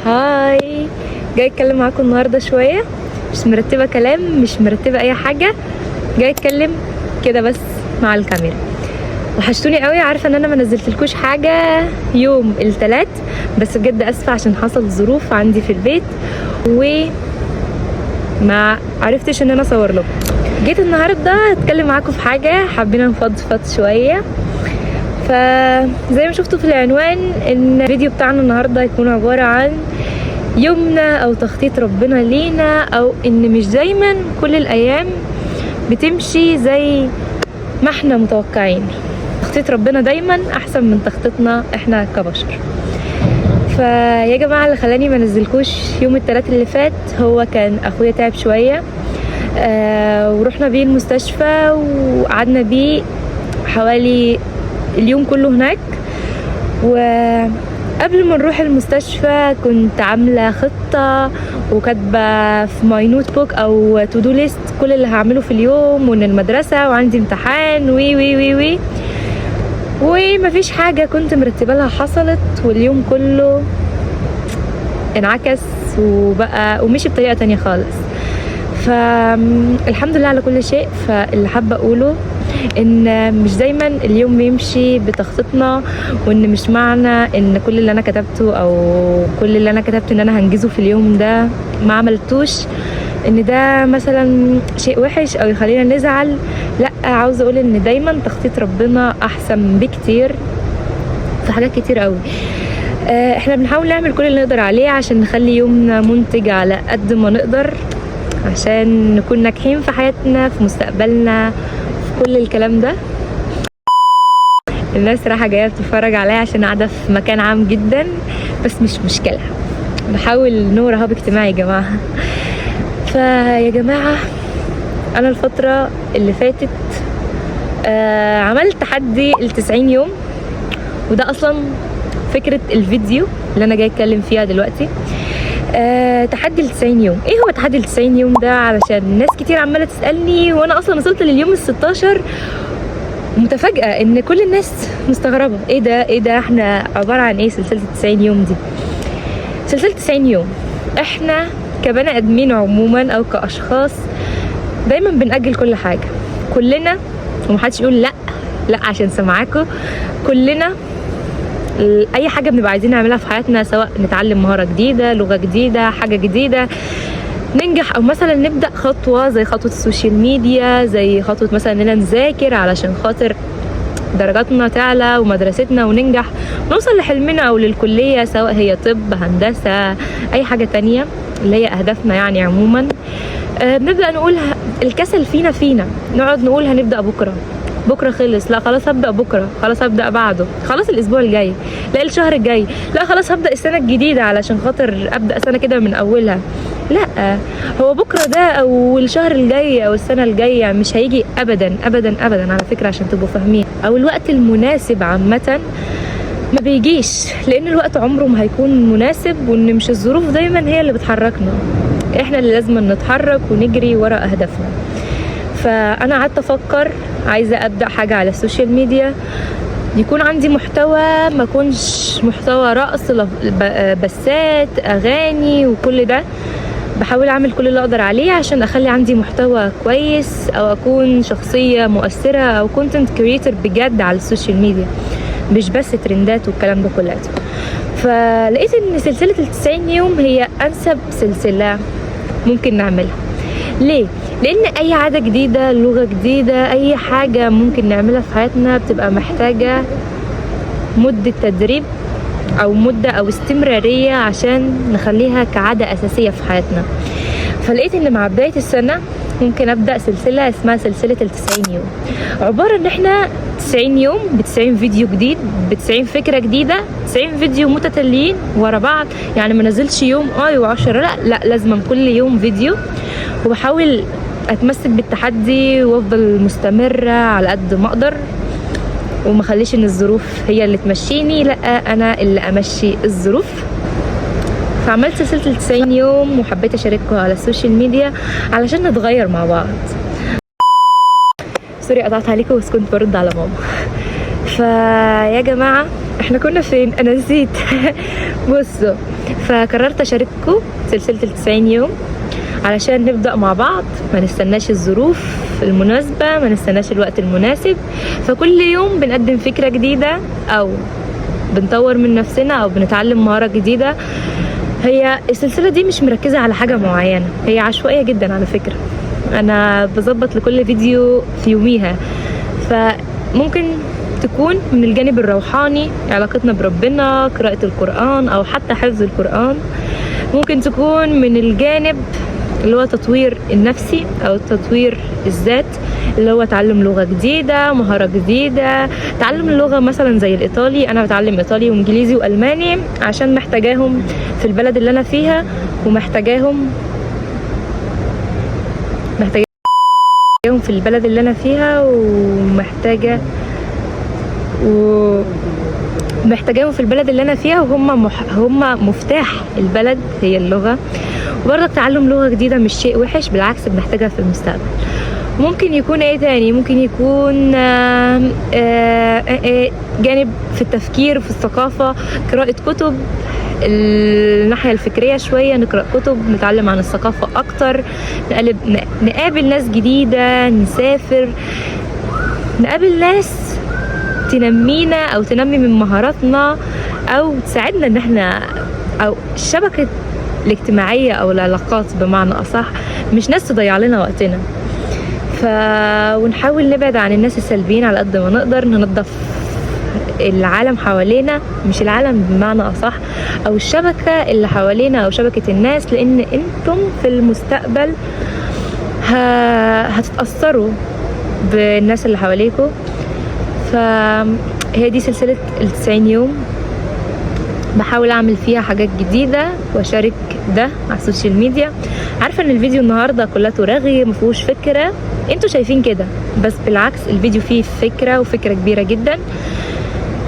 هاي، جاي اتكلم معاكم النهارده شويه. مش مرتبه كلام، مش مرتبه اي حاجه، جاي اتكلم كده بس مع الكاميرا. وحشتوني قوي، عارفه ان انا ما نزلتلكوش حاجه يوم الثلاث، بس بجد اسفه عشان حصل ظروف عندي في البيت وما عرفتش ان انا اصور لكم. جيت النهارده اتكلم معاكم في حاجه، حبينا نفضفض شويه. فزي ما شفتوا في العنوان ان الفيديو بتاعنا النهارده هيكون عباره عن يومنا او تخطيط ربنا لينا، او ان مش دايما كل الايام بتمشي زي ما احنا متوقعين. تخطيط ربنا دايما احسن من تخطيطنا احنا كبشر. فيا جماعه، اللي خلاني ما نزلكوش يوم الثلاث اللي فات هو كان اخويا تعب شويه، ورحنا بيه المستشفى وقعدنا بيه حوالي اليوم كله هناك. وقبل ما نروح المستشفى كنت عامله خطه وكاتبه في ماي نوت بوك او تو دو ليست كل اللي هعمله في اليوم، وان المدرسه وعندي امتحان وي وي وي وي ومفيش حاجه كنت مرتبه لها حصلت، واليوم كله انعكس وبقى ومشي بطريقه تانية خالص. فالحمد لله على كل شيء. فاللي حابه اقوله ان مش دايما اليوم بيمشي بتخطيطنا، وان مش معنى ان كل اللي انا كتبته او كل اللي انا كتبت ان انا هنجزه في اليوم ده ما عملتوش ان ده مثلا شيء وحش او يخلينا نزعل. لا، عاوزه اقول ان دايما تخطيط ربنا احسن بكتير في حاجات كتير قوي. احنا بنحاول نعمل كل اللي نقدر عليه عشان نخلي يومنا منتج على قد ما نقدر، عشان نكون ناجحين في حياتنا، في مستقبلنا، في كل الكلام ده. الناس رايحه جايه بتتفرج عليا عشان قاعده في مكان عام جدا، بس مش مشكله، بحاول نور رهاب اجتماعي يا جماعه. فيا جماعه، انا الفتره اللي فاتت عملت تحدي ال90 يوم، وده اصلا فكره الفيديو اللي انا جاي اتكلم فيها دلوقتي. تحدي ال90 يوم. ايه هو تحدي ال90 يوم ده؟ علشان ناس كتير عماله تسالني، وانا اصلا وصلت لليوم ال16 متفاجئه ان كل الناس مستغربه ايه ده احنا عباره عن ايه سلسله 90 يوم دي؟ سلسله 90 يوم احنا كبني ادمين عموما او كاشخاص دايما بنأجل كل حاجه، كلنا، ومحدش يقول لا عشان سمعاكم. كلنا اي حاجه بنبقى عايزين نعملها في حياتنا، سواء نتعلم مهاره جديده، لغه جديده، حاجه جديده، ننجح، او مثلا نبدا خطوه زي خطوه السوشيال ميديا، زي خطوه مثلا اننا نذاكر علشان خاطر درجاتنا تعلى ومدرستنا وننجح نوصل لحلمنا، او للكليه سواء هي طب، هندسه، اي حاجه تانية اللي هي اهدافنا يعني عموما. بنبدا نقول الكسل فينا نقعد نقول هنبدا بكره خلص، لا خلاص هبدا بكره، خلاص هبدا بعده، خلاص الاسبوع الجاي، لا الشهر الجاي، لا خلاص هبدا السنه الجديده علشان خاطر ابدا سنه كده من اولها. لا، هو بكره ده او الشهر الجاي او السنه الجايه مش هيجي ابدا ابدا ابدا على فكره، عشان تبقوا فاهمين. او الوقت المناسب عامه ما بيجيش، لان الوقت عمره ما هيكون مناسب، وان مش الظروف دايما هي اللي بتحركنا، احنا اللي لازم نتحرك ونجري ورا اهدافنا. فانا قعدت افكر عايزه ابدا حاجه على السوشيال ميديا، يكون عندي محتوى ما يكونش محتوى رقص، بسات، اغاني وكل ده. بحاول اعمل كل اللي اقدر عليه عشان اخلي عندي محتوى كويس، او اكون شخصيه مؤثره او كونتنت كريتور بجد على السوشيال ميديا، مش بس ترندات والكلام ده كله. فلقيت ان سلسله ال90 يوم هي انسب سلسله ممكن نعملها. ليه؟ لان اي عاده جديده، لغه جديده، اي حاجه ممكن نعملها في حياتنا بتبقى محتاجه مده تدريب او مده او استمراريه عشان نخليها كعاده اساسيه في حياتنا. فلقيت ان مع بدايه السنه ممكن ابدا سلسله اسمها سلسله ال90 يوم، عباره ان احنا 90 يوم ب90 فيديو جديد، ب90 فكره جديده، 90 فيديو متتاليين ورا بعض. يعني ما نزلش يوم و10، لا لازم كل يوم فيديو. وبحاول اتمسك بالتحدي وافضل مستمره على قد ما اقدر، وما خليش ان الظروف هي اللي تمشيني، لا انا اللي امشي الظروف. فعملت سلسله 90 يوم وحبيت اشاركها على السوشيال ميديا علشان نتغير مع بعض. سوري قطعت عليكم، بس كنت برد على ماما. فيا جماعه احنا كنا فين؟ انا نسيت. بصوا، فقررت اشارككم سلسلة 90 يوم علشان نبدأ مع بعض، ما نستناش الظروف المناسبة، ما نستناش الوقت المناسب. فكل يوم بنقدم فكرة جديدة او بنطور من نفسنا او بنتعلم مهارة جديدة. هي السلسلة دي مش مركزة على حاجة معينة، هي عشوائية جدا على فكرة. انا بظبط لكل فيديو في يوميها، فممكن تكون من الجانب الروحاني، علاقتنا بربنا، قراءة القرآن او حتى حفظ القرآن. ممكن تكون من الجانب اللي هو تطوير النفسي او تطوير الذات، اللي هو تعلم لغة جديدة، مهارة جديدة، تعلم اللغة مثلا زي الايطالي. انا بتعلم ايطالي وانجليزي والماني عشان محتاجاهم في البلد اللي انا فيها، ومحتاجاهم في البلد اللي انا فيها، محتاجاهم في البلد اللي انا فيها، وهم مفتاح البلد هي اللغة. وبرضك تعلم لغة جديدة مش شيء وحش، بالعكس بنحتاجها في المستقبل. ممكن يكون ايه تاني؟ ممكن يكون جانب في التفكير، في الثقافة، قراءة كتب، الناحية الفكرية شوية، نقرأ كتب، نتعلم عن الثقافة أكتر، نقابل ناس جديدة، نسافر، نقابل ناس تنمينا أو تنمي من مهاراتنا أو تساعدنا إن احنا، أو الشبكة الاجتماعية أو العلاقات بمعنى أصح، مش ناس تضيع لنا وقتنا. ونحاول نبعد عن الناس السلبيين على قد ما نقدر، ننظف العالم حوالينا، مش العالم بمعنى أصح، أو الشبكة اللي حوالينا أو شبكة الناس، لأن أنتم في المستقبل هتتأثروا بالناس اللي حواليكم. فهي دي سلسلة 90 يوم، بحاول أعمل فيها حاجات جديدة وأشارك ده على السوشيال ميديا. عارفة ان الفيديو النهاردة كلها رغي، مفيهوش فكرة، انتوا شايفين كده، بس بالعكس الفيديو فيه فكرة، وفكرة كبيرة جدا.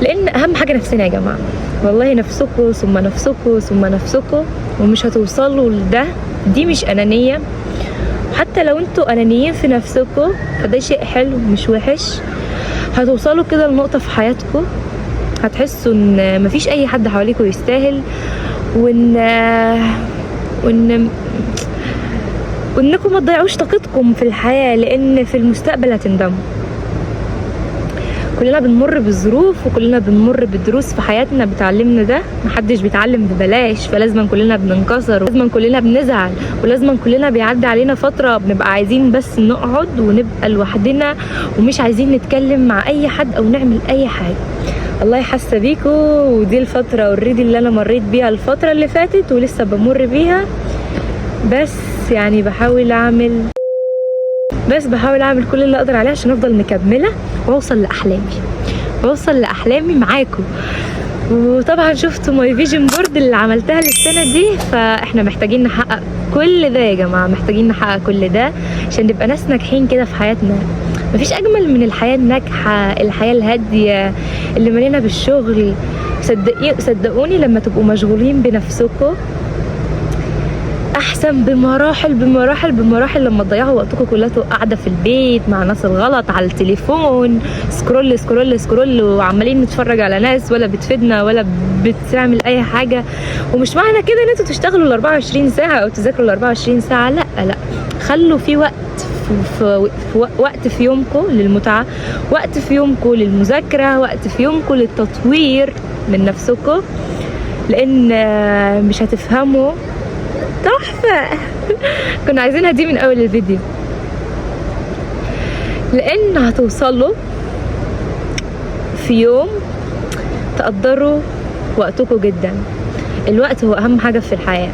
لان اهم حاجة نفسنا يا جماعة، والله نفسكم ثم نفسكم ثم نفسكم، ومش هتوصلوا لده. دي مش انانية، حتى لو انتوا انانيين في نفسكم فده شيء حلو مش وحش. هتوصلوا كده لنقطة في حياتكم هتحسوا ان مفيش اي حد حواليكم يستاهل، وانكم ما تضيعوش طاقتكم في الحياة، لان في المستقبل هتندموا. كلنا بنمر بالظروف، وكلنا بنمر بالدروس في حياتنا بتعلمنا ده، محدش بيتعلم ببلاش، فلازم كلنا بننكسر، ولازم كلنا بنزعل، ولازم كلنا بيعدي علينا فترة بنبقى عايزين بس نقعد ونبقى لوحدنا، ومش عايزين نتكلم مع اي حد او نعمل اي حاجة. الله يحس بيكوا. ودي الفترة اوريدي اللي انا مريت بيها الفترة اللي فاتت ولسه بمر بيها، بس يعني بحاول اعمل كل اللي اقدر عليه عشان افضل مكملة واوصل لاحلامي معاكم. وطبعا شفتوا ماي فيجن بورد اللي عملتها للسنة دي، فاحنا محتاجين نحقق كل ده يا جماعة، محتاجين نحقق كل ده عشان نبقى ناس ناجحين كده في حياتنا. مفيش اجمل من الحياة الناجحة، الحياة الهادية اللي مليانة بالشغل. صدقوني لما تبقوا مشغولين بنفسكم احسن بمراحل لما تضيعوا وقتكم كلها قاعده في البيت مع ناس الغلط على التليفون، سكرول وعمالين نتفرج على ناس ولا بتفيدنا ولا بتعمل اي حاجه. ومش معنى كده ان انتوا تشتغلوا ال 24 ساعه او تذاكروا ال 24 ساعه، لا، خلوا في وقت في يومكم للمتعه، وقت في يومكم للمذاكره، وقت في يومكم للتطوير من نفسكم، لان مش هتفهموا. تحفة. كنا عايزينها دي من اول الفيديو، لان هتوصلوا في يوم تقدروا وقتكم جدا. الوقت هو اهم حاجة في الحياة،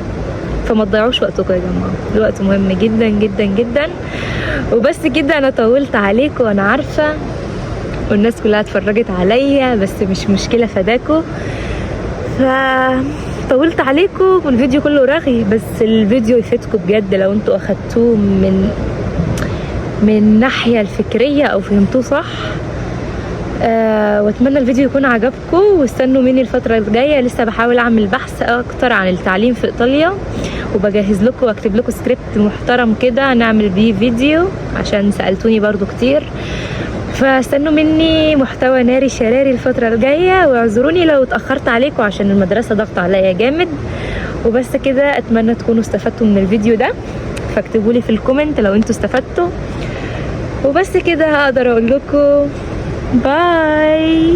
فما تضيعوش وقتكم يا جماعة، الوقت مهم جدا جدا جدا. وبس كده، انا طولت عليكم وانا عارفة، والناس كلها اتفرجت عليا، بس مش مشكلة، فداكم. طولت عليكم والفيديو كله رغي، بس الفيديو يفيدكم بجد لو انتوا اخدتوه من الناحية الفكرية او فهمتوه صح. واتمنى الفيديو يكون عجبكم، واستنوا مني الفترة الجاية. لسه بحاول اعمل بحث اكتر عن التعليم في ايطاليا، وبجهز لكم واكتب لكم سكريبت محترم كده نعمل بيه فيديو، عشان سألتوني برضو كتير. فاستنوا مني محتوى ناري شراري الفترة الجاية، واعذروني لو اتأخرت عليكم عشان المدرسة ضغط عليا جامد. وبس كده، اتمنى تكونوا استفدتوا من الفيديو ده، فاكتبوا لي في الكومنت لو انتوا استفدتوا. وبس كده هقدر اقول لكم باي.